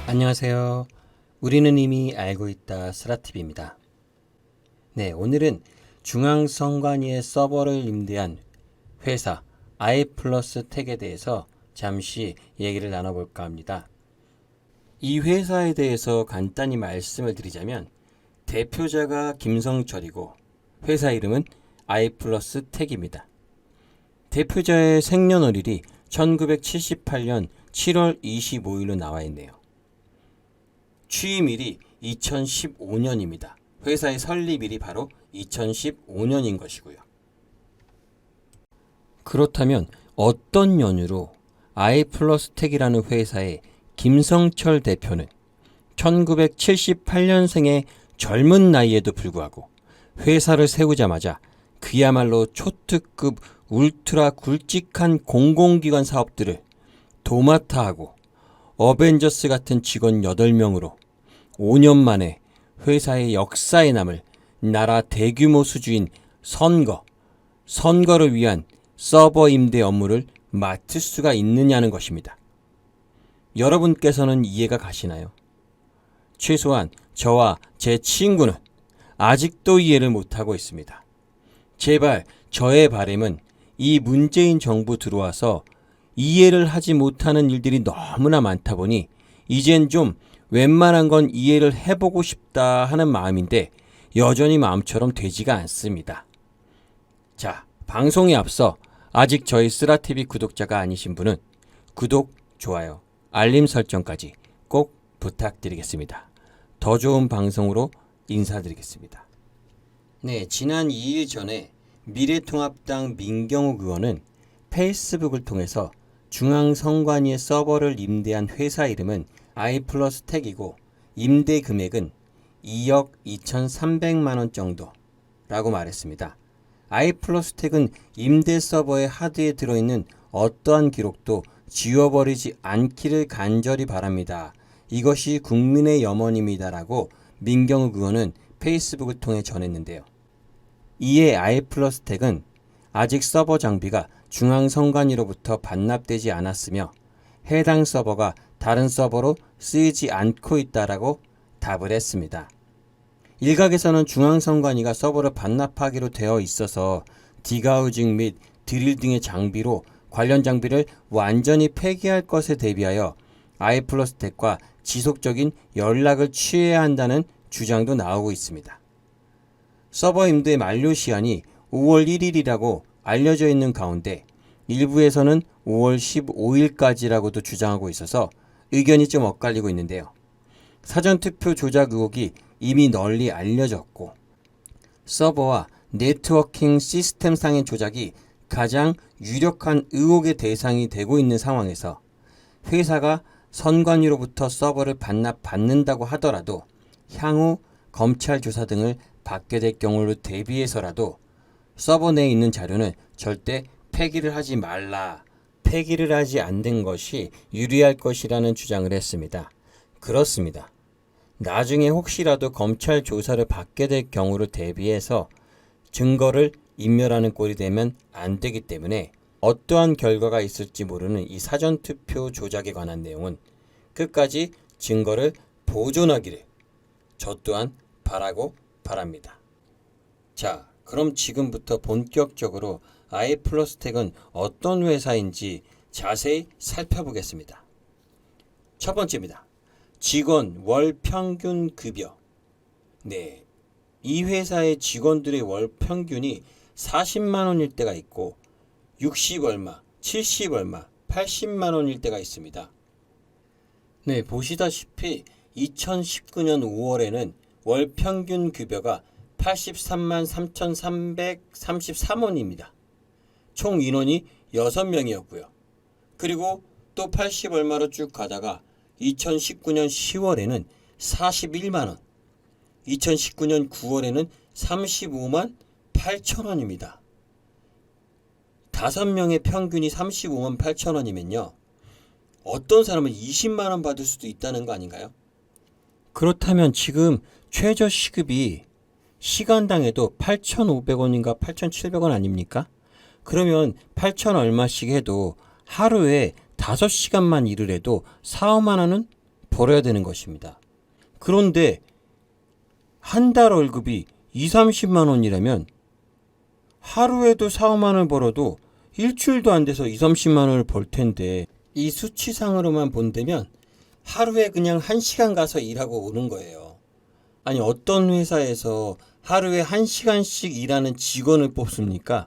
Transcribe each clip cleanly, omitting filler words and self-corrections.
안녕하세요. 우리는 이미 알고 있다 스라TV입니다. 네, 오늘은 중앙선관위의 서버를 임대한 회사 아이플러스텍에 대해서 잠시 얘기를 나눠볼까 합니다. 이 회사에 대해서 간단히 말씀을 드리자면 대표자가 김성철이고 회사 이름은 아이플러스텍입니다. 대표자의 생년월일이 1978년 7월 25일로 나와 있네요. 취임일이 2015년입니다. 회사의 설립일이 바로 2015년인 것이고요. 그렇다면 어떤 연유로 아이플러스텍이라는 회사의 김성철 대표는 1978년생의 젊은 나이에도 불구하고 회사를 세우자마자 그야말로 초특급 울트라 굵직한 공공기관 사업들을 도맡아 하고 어벤져스 같은 직원 8명으로 5년 만에 회사의 역사에 남을 나라 대규모 수주인 선거를 위한 서버 임대 업무를 맡을 수가 있느냐는 것입니다. 여러분께서는 이해가 가시나요? 최소한 저와 제 친구는 아직도 이해를 못하고 있습니다. 제발 저의 바람은 이 문재인 정부 들어와서 이해를 하지 못하는 일들이 너무나 많다 보니 이젠 좀 웬만한 건 이해를 해보고 싶다 하는 마음인데 여전히 마음처럼 되지가 않습니다. 자, 방송에 앞서 아직 저희 스라TV 구독자가 아니신 분은 구독, 좋아요, 알림 설정까지 꼭 부탁드리겠습니다. 더 좋은 방송으로 인사드리겠습니다. 네, 지난 2일 전에 미래통합당 민경욱 의원은 페이스북을 통해서 중앙선관위의 서버를 임대한 회사 이름은 아이플러스텍이고 임대 금액은 2억 2,300만 원 정도라고 말했습니다. 아이플러스텍은 임대 서버의 하드에 들어있는 어떠한 기록도 지워버리지 않기를 간절히 바랍니다. 이것이 국민의 염원입니다라고 민경욱 의원은 페이스북을 통해 전했는데요. 이에 아이플러스텍은 아직 서버 장비가 중앙선관위로부터 반납되지 않았으며 해당 서버가 다른 서버로 쓰이지 않고 있다라고 답을 했습니다. 일각에서는 중앙선관위가 서버를 반납하기로 되어 있어서 디가우징 및 드릴 등의 장비로 관련 장비를 완전히 폐기할 것에 대비하여 아이플러스텍과 지속적인 연락을 취해야 한다는 주장도 나오고 있습니다. 서버 임대 만료 시한이 5월 1일이라고 알려져 있는 가운데 일부에서는 5월 15일까지라고도 주장하고 있어서 의견이 좀 엇갈리고 있는데요. 사전투표 조작 의혹이 이미 널리 알려졌고 서버와 네트워킹 시스템상의 조작이 가장 유력한 의혹의 대상이 되고 있는 상황에서 회사가 선관위로부터 서버를 반납받는다고 하더라도 향후 검찰 조사 등을 받게 될 경우를 대비해서라도 서버 내에 있는 자료는 절대 폐기를 하지 말라. 폐기를 하지 않는 것이 유리할 것이라는 주장을 했습니다. 그렇습니다. 나중에 혹시라도 검찰 조사를 받게 될 경우를 대비해서 증거를 인멸하는 꼴이 되면 안 되기 때문에 어떠한 결과가 있을지 모르는 이 사전투표 조작에 관한 내용은 끝까지 증거를 보존하기를 저 또한 바라고 바랍니다. 자, 그럼 지금부터 본격적으로 아이플러스텍은 어떤 회사인지 자세히 살펴보겠습니다. 첫 번째입니다. 직원 월 평균 급여. 네, 이 회사의 직원들의 월 평균이 40만 원일 때가 있고 60 얼마, 70 얼마, 80만 원일 때가 있습니다. 네, 보시다시피 2019년 5월에는 월 평균 급여가 83만 3,333원입니다. 총 인원이 6명이었고요. 그리고 또 80 얼마로 쭉 가다가 2019년 10월에는 41만원, 2019년 9월에는 35만 8천원입니다. 5명의 평균이 35만 8천 원이면요. 어떤 사람은 20만 원 받을 수도 있다는 거 아닌가요? 그렇다면 지금 최저 시급이 시간당에도 8,500원인가 8,700원 아닙니까? 그러면 8천 얼마씩 해도 하루에 5시간만 일을 해도 4, 5만 원은 벌어야 되는 것입니다. 그런데 한 달 월급이 2, 30만 원이라면 하루에도 4, 5만 원을 벌어도 일주일도 안 돼서 2, 30만 원을 벌 텐데 이 수치상으로만 본다면 하루에 그냥 1시간 가서 일하고 오는 거예요. 아니 어떤 회사에서 하루에 1시간씩 일하는 직원을 뽑습니까?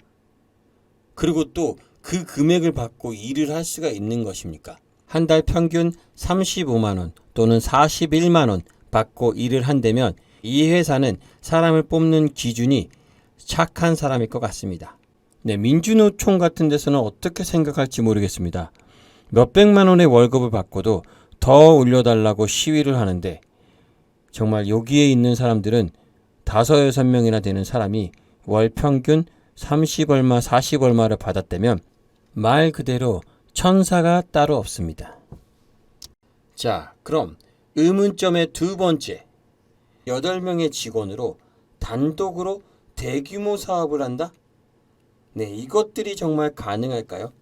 그리고 또 그 금액을 받고 일을 할 수가 있는 것입니까? 한 달 평균 35만 원 또는 41만 원 받고 일을 한다면 이 회사는 사람을 뽑는 기준이 착한 사람일 것 같습니다. 네, 민주노총 같은 데서는 어떻게 생각할지 모르겠습니다. 몇백만 원의 월급을 받고도 더 올려달라고 시위를 하는데 정말 여기에 있는 사람들은 5, 6명이나 되는 사람이 월 평균 30얼마, 40얼마를 받았다면 말 그대로 천사가 따로 없습니다. 자, 그럼 의문점의 두 번째. 8명의 직원으로 단독으로 대규모 사업을 한다? 네, 이것들이 정말 가능할까요?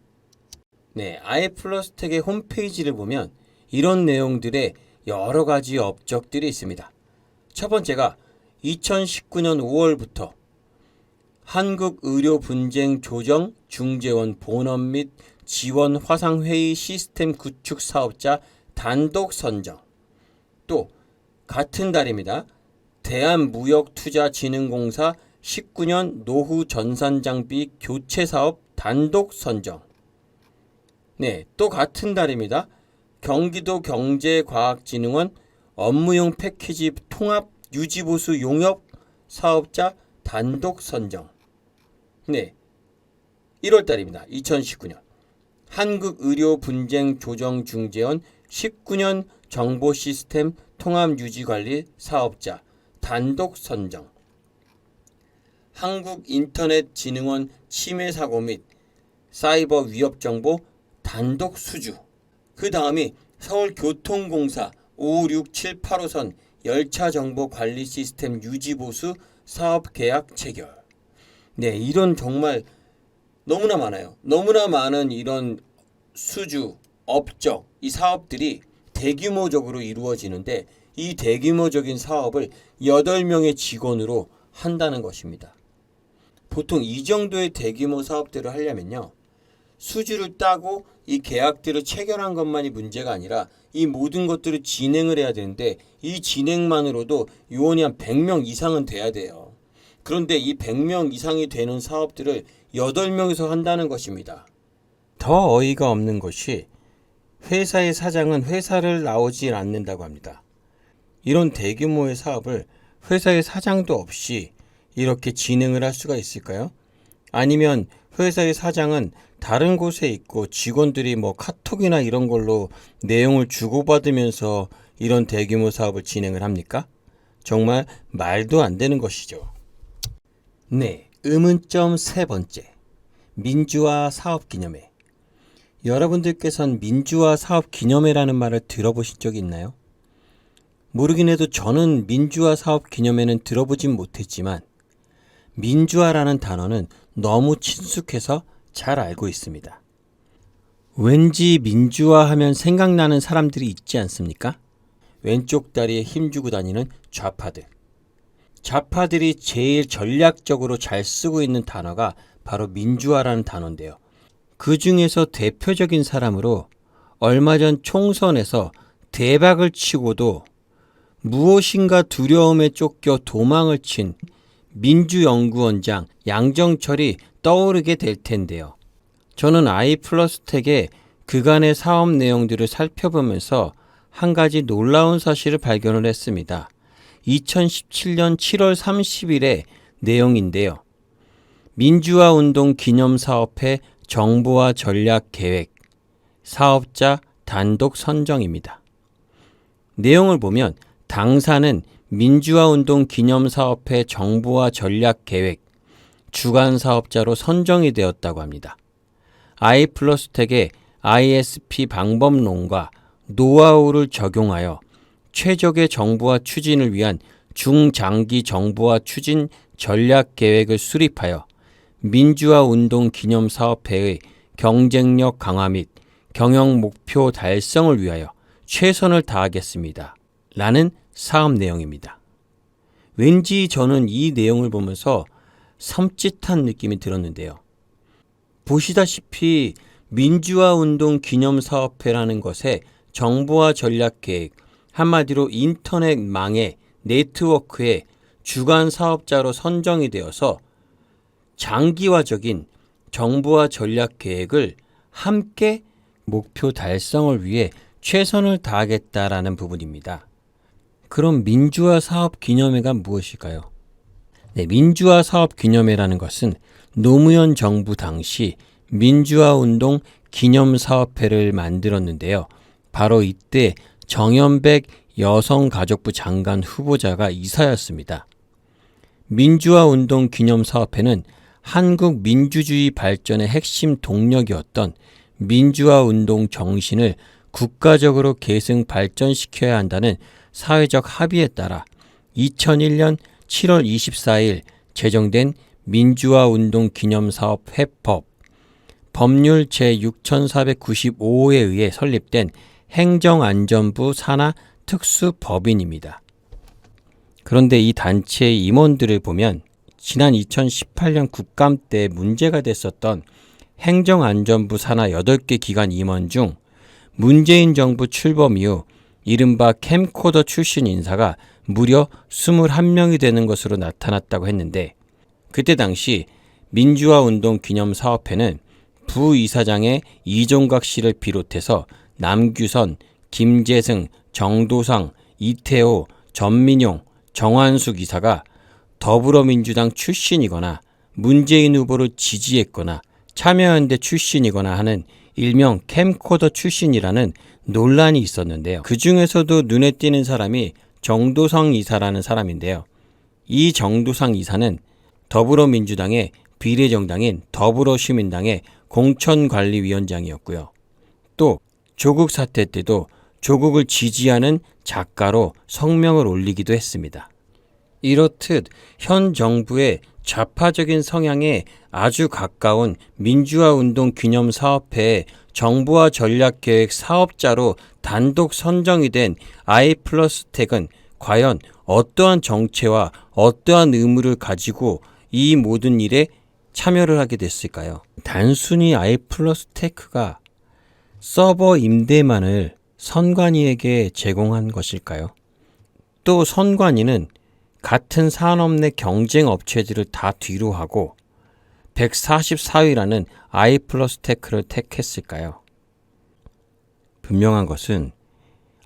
네, 아이플러스텍의 홈페이지를 보면 이런 내용들의 여러 가지 업적들이 있습니다. 첫 번째가 2019년 5월부터 한국의료분쟁조정중재원 본원 및 지원 화상회의 시스템 구축 사업자 단독 선정. 또 같은 달입니다. 대한무역투자진흥공사 19년 노후 전산장비 교체 사업 단독 선정. 네, 또 같은 달입니다. 경기도 경제과학진흥원 업무용 패키지 통합 유지보수 용역 사업자 단독 선정. 네, 1월달입니다. 2019년 한국의료분쟁조정중재원 19년 정보시스템 통합유지관리 사업자 단독 선정. 한국인터넷진흥원 침해사고 및 사이버 위협정보 단독 수주. 그 다음이 서울교통공사 5, 6, 7, 8호선 열차정보관리 시스템 유지보수 사업계약 체결. 네, 이런 정말 너무나 많아요. 너무나 많은 이런 수주, 업적, 이 사업들이 대규모적으로 이루어지는데 이 대규모적인 사업을 8명의 직원으로 한다는 것입니다. 보통 이 정도의 대규모 사업들을 하려면요. 수주를 따고 이 계약들을 체결한 것만이 문제가 아니라 이 모든 것들을 진행을 해야 되는데 이 진행만으로도 요원이 한 100명 이상은 돼야 돼요. 그런데 이 100명 이상이 되는 사업들을 8명이서 한다는 것입니다. 더 어이가 없는 것이 회사의 사장은 회사를 나오지 않는다고 합니다. 이런 대규모의 사업을 회사의 사장도 없이 이렇게 진행을 할 수가 있을까요? 아니면 회사의 사장은 다른 곳에 있고 직원들이 카톡이나 이런 걸로 내용을 주고받으면서 이런 대규모 사업을 진행을 합니까? 정말 말도 안 되는 것이죠. 네, 의문점 세 번째. 민주화 사업기념회. 여러분들께서는 민주화 사업기념회라는 말을 들어보신 적이 있나요? 모르긴 해도 저는 민주화 사업기념회는 들어보진 못했지만 민주화라는 단어는 너무 친숙해서 잘 알고 있습니다. 왠지 민주화하면 생각나는 사람들이 있지 않습니까? 왼쪽 다리에 힘주고 다니는 좌파들. 좌파들이 제일 전략적으로 잘 쓰고 있는 단어가 바로 민주화라는 단어인데요. 그 중에서 대표적인 사람으로 얼마 전 총선에서 대박을 치고도 무엇인가 두려움에 쫓겨 도망을 친 민주연구원장 양정철이 떠오르게 될 텐데요. 저는 아이플러스텍의 그간의 사업 내용들을 살펴보면서 한 가지 놀라운 사실을 발견을 했습니다. 2017년 7월 30일의 내용인데요. 민주화운동 기념사업회 정보화 전략 계획, 사업자 단독 선정입니다. 내용을 보면 당사는 민주화운동 기념사업회 정보화 전략 계획, 주간 사업자로 선정이 되었다고 합니다. I+텍의 ISP 방법론과 노하우를 적용하여 최적의 정부화 추진을 위한 중장기 정부화 추진 전략 계획을 수립하여 민주화 운동 기념사업회의 경쟁력 강화 및 경영 목표 달성을 위하여 최선을 다하겠습니다. 라는 사업 내용입니다. 왠지 저는 이 내용을 보면서 섬찟한 느낌이 들었는데요. 보시다시피 민주화 운동 기념사업회라는 것의 정부화 전략 계획, 한마디로 인터넷망의 네트워크의 주간 사업자로 선정이 되어서 장기화적인 정부화 전략 계획을 함께 목표 달성을 위해 최선을 다하겠다라는 부분입니다. 그럼 민주화 사업 기념회가 무엇일까요? 네, 민주화 사업 기념회라는 것은 노무현 정부 당시 민주화 운동 기념사업회를 만들었는데요. 바로 이때 정연백 여성가족부 장관 후보자가 이사였습니다. 민주화 운동 기념사업회는 한국 민주주의 발전의 핵심 동력이었던 민주화 운동 정신을 국가적으로 계승 발전시켜야 한다는 사회적 합의에 따라 2001년 7월 24일 제정된 민주화 운동 기념사업회법, 법률 제6495호에 의해 설립된 행정안전부 산하 특수법인입니다. 그런데 이 단체의 임원들을 보면 지난 2018년 국감 때 문제가 됐었던 행정안전부 산하 8개 기관 임원 중 문재인 정부 출범 이후 이른바 캠코더 출신 인사가 무려 21명이 되는 것으로 나타났다고 했는데, 그때 당시 민주화 운동 기념사업회는 부이사장의 이종각 씨를 비롯해서 남규선, 김재승, 정도상, 이태호, 전민용, 정환숙 이사가 더불어민주당 출신이거나 문재인 후보를 지지했거나 참여연대 출신이거나 하는 일명 캠코더 출신이라는 논란이 있었는데요. 그 중에서도 눈에 띄는 사람이 정도상 이사라는 사람인데요. 이 정도상 이사는 더불어민주당의 비례정당인 더불어시민당의 공천관리위원장이었고요. 또 조국 사태 때도 조국을 지지하는 작가로 성명을 올리기도 했습니다. 이렇듯 현 정부의 좌파적인 성향에 아주 가까운 민주화 운동 기념사업회의 정부화 전략계획 사업자로 단독 선정이 된 I+텍은 과연 어떠한 정체와 어떠한 의무를 가지고 이 모든 일에 참여를 하게 됐을까요? 단순히 I+테크가 서버 임대만을 선관위에게 제공한 것일까요? 또 선관위는 같은 산업 내 경쟁 업체들을 다 뒤로 하고 144위라는 I+테크를 택했을까요? 분명한 것은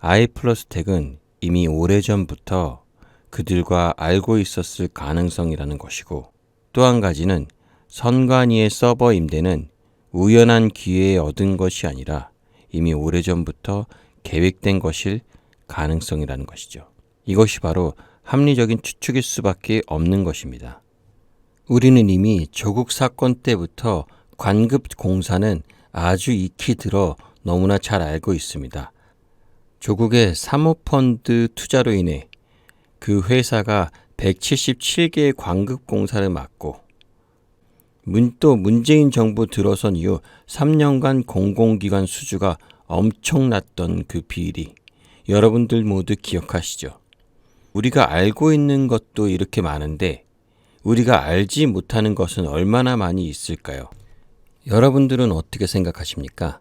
I+텍은 이미 오래전부터 그들과 알고 있었을 가능성이라는 것이고, 또 한 가지는 선관위의 서버 임대는 우연한 기회에 얻은 것이 아니라 이미 오래전부터 계획된 것일 가능성이라는 것이죠. 이것이 바로 합리적인 추측일 수밖에 없는 것입니다. 우리는 이미 조국 사건 때부터 관급 공사는 아주 익히 들어 너무나 잘 알고 있습니다. 조국의 사모펀드 투자로 인해 그 회사가 177개의 관급 공사를 맡고 또 문재인 정부 들어선 이후 3년간 공공기관 수주가 엄청났던 그 비리, 여러분들 모두 기억하시죠? 우리가 알고 있는 것도 이렇게 많은데 우리가 알지 못하는 것은 얼마나 많이 있을까요? 여러분들은 어떻게 생각하십니까?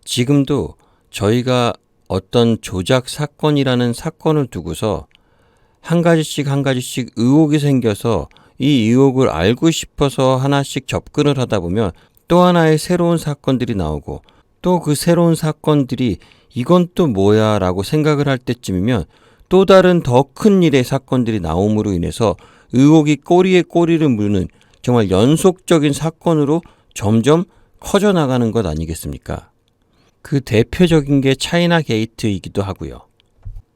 지금도 저희가 어떤 조작 사건이라는 사건을 두고서 한 가지씩 의혹이 생겨서 이 의혹을 알고 싶어서 하나씩 접근을 하다 보면 또 하나의 새로운 사건들이 나오고, 또 그 새로운 사건들이 이건 또 뭐야 라고 생각을 할 때쯤이면 또 다른 더 큰 일의 사건들이 나옴으로 인해서 의혹이 꼬리에 꼬리를 무는 정말 연속적인 사건으로 점점 커져나가는 것 아니겠습니까? 그 대표적인 게 차이나 게이트이기도 하고요.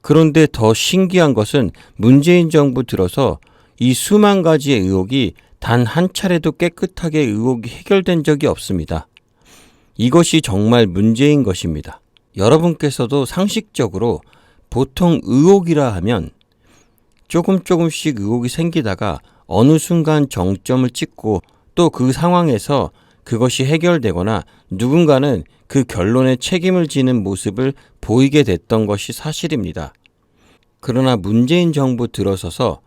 그런데 더 신기한 것은 문재인 정부 들어서 이 수만 가지의 의혹이 단 한 차례도 깨끗하게 의혹이 해결된 적이 없습니다. 이것이 정말 문제인 것입니다. 여러분께서도 상식적으로 보통 의혹이라 하면 조금씩 의혹이 생기다가 어느 순간 정점을 찍고 또 그 상황에서 그것이 해결되거나 누군가는 그 결론에 책임을 지는 모습을 보이게 됐던 것이 사실입니다. 그러나 문재인 정부 들어서서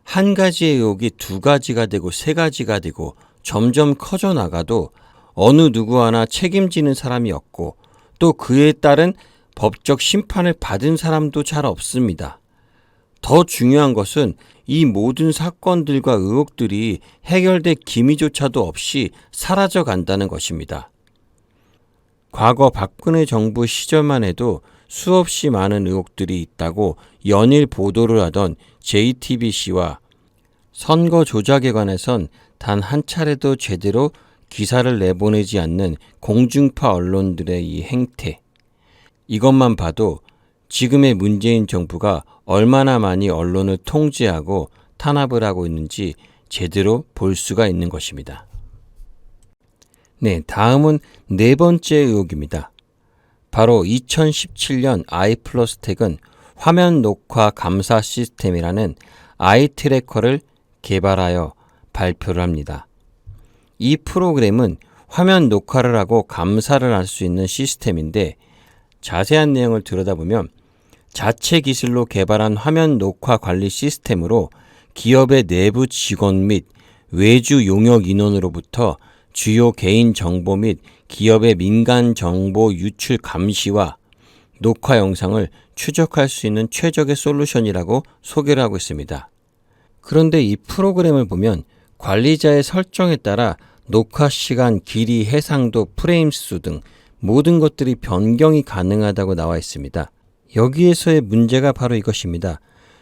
한 가지의 의혹이 두 가지가 되고 세 가지가 되고 점점 커져 나가도 어느 누구 하나 책임지는 사람이 없고 또 그에 따른 법적 심판을 받은 사람도 잘 없습니다. 더 중요한 것은 이 모든 사건들과 의혹들이 해결될 기미조차도 없이 사라져 간다는 것입니다. 과거 박근혜 정부 시절만 해도 수없이 많은 의혹들이 있다고 연일 보도를 하던 JTBC와 선거 조작에 관해선 단 한 차례도 제대로 기사를 내보내지 않는 공중파 언론들의 이 행태, 이것만 봐도 지금의 문재인 정부가 얼마나 많이 언론을 통제하고 탄압을 하고 있는지 제대로 볼 수가 있는 것입니다. 네, 다음은 네 번째 의혹입니다. 바로 2017년 아이플러스텍은 화면 녹화 감사 시스템이라는 아이트래커를 개발하여 발표를 합니다. 이 프로그램은 화면 녹화를 하고 감사를 할 수 있는 시스템인데 자세한 내용을 들여다보면 자체 기술로 개발한 화면 녹화 관리 시스템으로 기업의 내부 직원 및 외주 용역 인원으로부터 주요 개인 정보 및 기업의 민간 정보 유출 감시와 녹화 영상을 추적할 수 있는 최적의 솔루션이라고 소개를 하고 있습니다. 그런데 이 프로그램을 보면 관리자의 설정에 따라 녹화 시간, 길이, 해상도, 프레임 수 등 모든 것들이 변경이 가능하다고 나와 있습니다. 여기에서의 문제가 바로 이것입니다.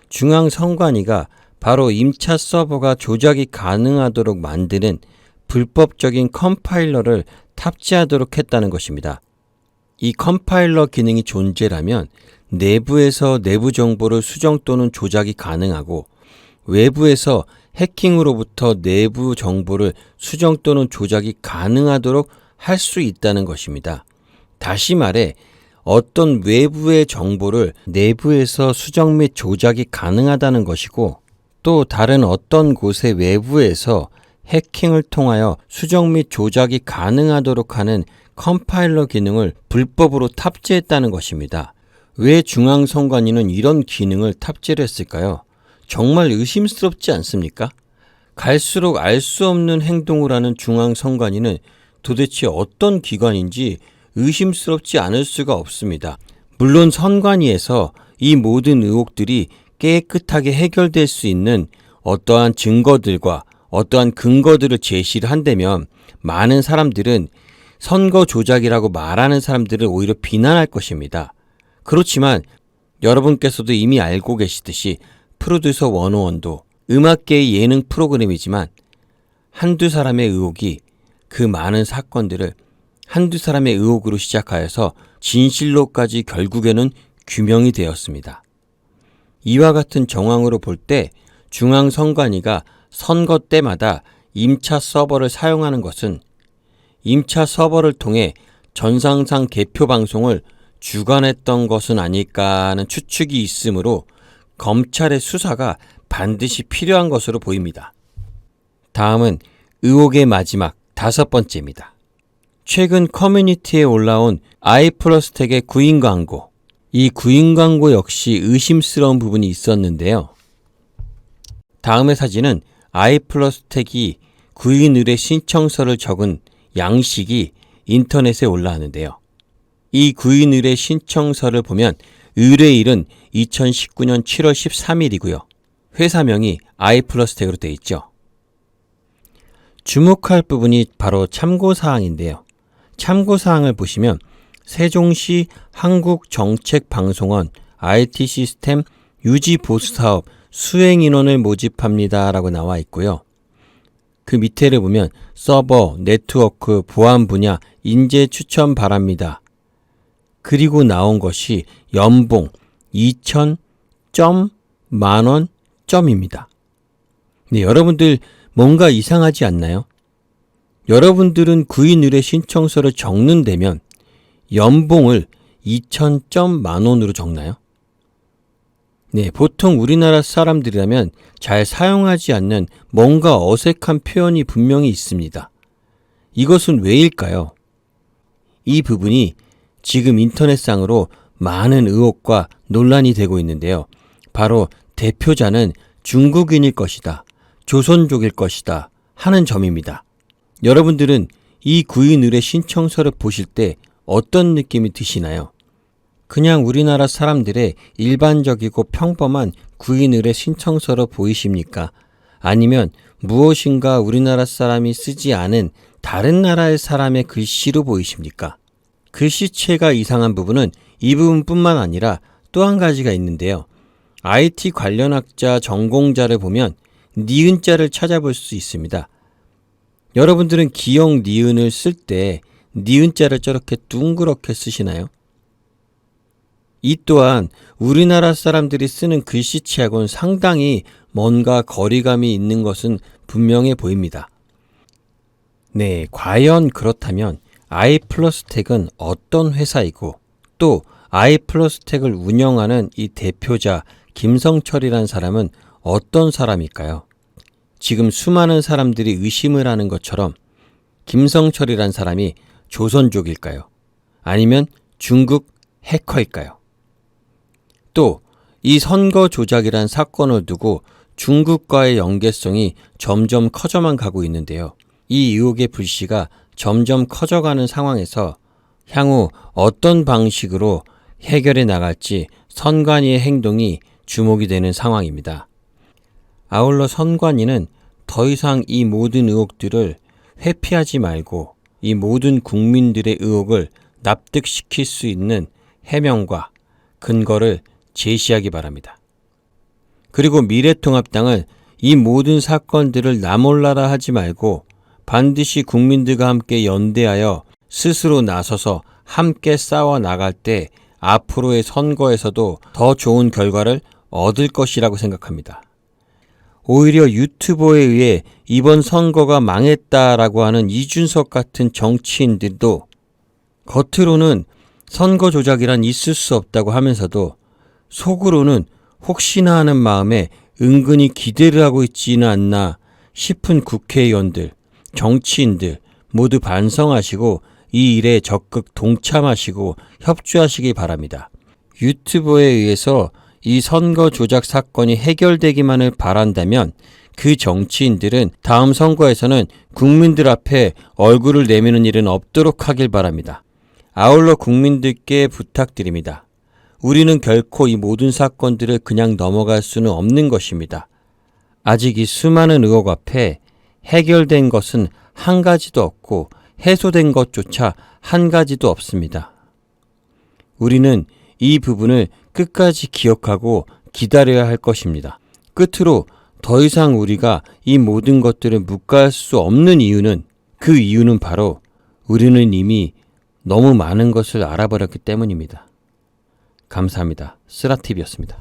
중앙선관위가 바로 임차 서버가 조작이 가능하도록 만드는 불법적인 컴파일러를 탑재하도록 했다는 것입니다. 이 컴파일러 기능이 존재라면 내부에서 내부 정보를 수정 또는 조작이 가능하고 외부에서 해킹으로부터 내부 정보를 수정 또는 조작이 가능하도록 할 수 있다는 것입니다. 다시 말해 어떤 외부의 정보를 내부에서 수정 및 조작이 가능하다는 것이고 또 다른 어떤 곳의 외부에서 해킹을 통하여 수정 및 조작이 가능하도록 하는 컴파일러 기능을 불법으로 탑재했다는 것입니다. 왜 중앙선관위는 이런 기능을 탑재를 했을까요? 정말 의심스럽지 않습니까? 갈수록 알 수 없는 행동을 하는 중앙선관위는 도대체 어떤 기관인지 의심스럽지 않을 수가 없습니다. 물론 선관위에서 이 모든 의혹들이 깨끗하게 해결될 수 있는 어떠한 증거들과 어떠한 근거들을 제시를 한다면 많은 사람들은 선거 조작이라고 말하는 사람들을 오히려 비난할 것입니다. 그렇지만 여러분께서도 이미 알고 계시듯이 프로듀서 101도 음악계의 예능 프로그램이지만 한두 사람의 의혹이 그 많은 사건들을 한두 사람의 의혹으로 시작하여서 진실로까지 결국에는 규명이 되었습니다. 이와 같은 정황으로 볼 때 중앙선관위가 선거 때마다 임차 서버를 사용하는 것은 임차 서버를 통해 전상상 개표 방송을 주관했던 것은 아닐까 하는 추측이 있으므로 검찰의 수사가 반드시 필요한 것으로 보입니다. 다음은 의혹의 마지막 다섯 번째입니다. 최근 커뮤니티에 올라온 아이플러스텍의 구인 광고. 이 구인 광고 역시 의심스러운 부분이 있었는데요. 다음의 사진은 아이플러스텍이 구인 의뢰 신청서를 적은 양식이 인터넷에 올라왔는데요. 이 구인 의뢰 신청서를 보면 의뢰일은 2019년 7월 13일이고요. 회사명이 아이플러스텍으로 되어 있죠. 주목할 부분이 바로 참고사항인데요. 참고사항을 보시면 세종시 한국정책방송원 IT 시스템 유지보수사업 수행인원을 모집합니다 라고 나와 있고요. 그 밑에를 보면 서버, 네트워크, 보안 분야 인재 추천 바랍니다. 그리고 나온 것이 연봉 2,000만원 점입니다. 네, 여러분들 뭔가 이상하지 않나요? 여러분들은 구인 의뢰 신청서를 적는 데면 연봉을 2,000만 원으로 적나요? 네, 보통 우리나라 사람들이라면 잘 사용하지 않는 뭔가 어색한 표현이 분명히 있습니다. 이것은 왜일까요? 이 부분이 지금 인터넷상으로 많은 의혹과 논란이 되고 있는데요. 바로 대표자는 중국인일 것이다, 조선족일 것이다 하는 점입니다. 여러분들은 이 구인 의뢰 신청서를 보실 때 어떤 느낌이 드시나요? 그냥 우리나라 사람들의 일반적이고 평범한 구인 의뢰 신청서로 보이십니까? 아니면 무엇인가 우리나라 사람이 쓰지 않은 다른 나라의 사람의 글씨로 보이십니까? 글씨체가 이상한 부분은 이 부분뿐만 아니라 또 한 가지가 있는데요. IT 관련학자 전공자를 보면 니은자를 찾아볼 수 있습니다. 여러분들은 기역 니은을 쓸 때 니은자를 저렇게 둥그렇게 쓰시나요? 이 또한 우리나라 사람들이 쓰는 글씨체하고는 상당히 뭔가 거리감이 있는 것은 분명해 보입니다. 네, 과연 그렇다면 아이플러스텍은 어떤 회사이고 또 아이플러스텍을 운영하는 이 대표자 김성철이라는 사람은 어떤 사람일까요? 지금 수많은 사람들이 의심을 하는 것처럼 김성철이란 사람이 조선족일까요? 아니면 중국 해커일까요? 또 이 선거 조작이란 사건을 두고 중국과의 연계성이 점점 커져만 가고 있는데요. 이 의혹의 불씨가 점점 커져가는 상황에서 향후 어떤 방식으로 해결해 나갈지 선관위의 행동이 주목이 되는 상황입니다. 아울러 선관위는 더 이상 이 모든 의혹들을 회피하지 말고 이 모든 국민들의 의혹을 납득시킬 수 있는 해명과 근거를 제시하기 바랍니다. 그리고 미래통합당은 이 모든 사건들을 나몰라라 하지 말고 반드시 국민들과 함께 연대하여 스스로 나서서 함께 싸워 나갈 때 앞으로의 선거에서도 더 좋은 결과를 얻을 것이라고 생각합니다. 오히려 유튜버에 의해 이번 선거가 망했다라고 하는 이준석 같은 정치인들도 겉으로는 선거 조작이란 있을 수 없다고 하면서도 속으로는 혹시나 하는 마음에 은근히 기대를 하고 있지는 않나 싶은 국회의원들, 정치인들 모두 반성하시고 이 일에 적극 동참하시고 협조하시기 바랍니다. 유튜버에 의해서 이 선거 조작 사건이 해결되기만을 바란다면 그 정치인들은 다음 선거에서는 국민들 앞에 얼굴을 내미는 일은 없도록 하길 바랍니다. 아울러 국민들께 부탁드립니다. 우리는 결코 이 모든 사건들을 그냥 넘어갈 수는 없는 것입니다. 아직 이 수많은 의혹 앞에 해결된 것은 한 가지도 없고 해소된 것조차 한 가지도 없습니다. 우리는 이 부분을 끝까지 기억하고 기다려야 할 것입니다. 끝으로 더 이상 우리가 이 모든 것들을 묵과할 수 없는 이유는 그 이유는 바로 우리는 이미 너무 많은 것을 알아버렸기 때문입니다. 감사합니다. 쓰라TV였습니다.